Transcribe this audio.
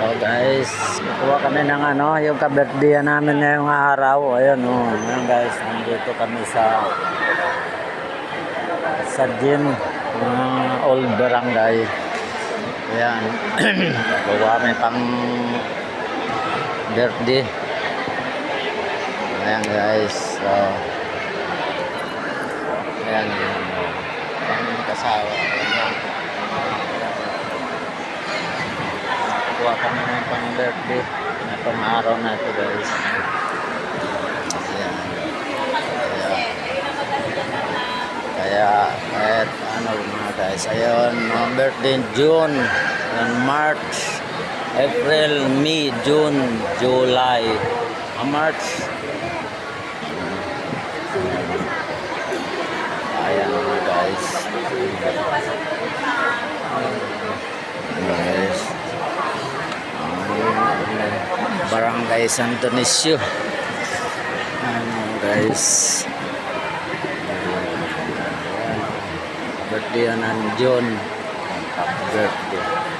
So guys, kukuha kami ng yung ka-birthday namin ngayong araw. Ayun ngayon guys, nandito kami sa gym ng Old Barangay. Ayan, kukuha kami pang birthday. Ayan guys, so ayan, pang kasawa. Kuha kami ng pang birthday na itong araw na ito guys. Ayan. Kaya kahit mga guys, ayun, mga birthday June, March, April, May, June, July, March. Ayan mga guys. Guys. Barangay Santo Nicio. Guys. Birthday ng June. Happy birthday.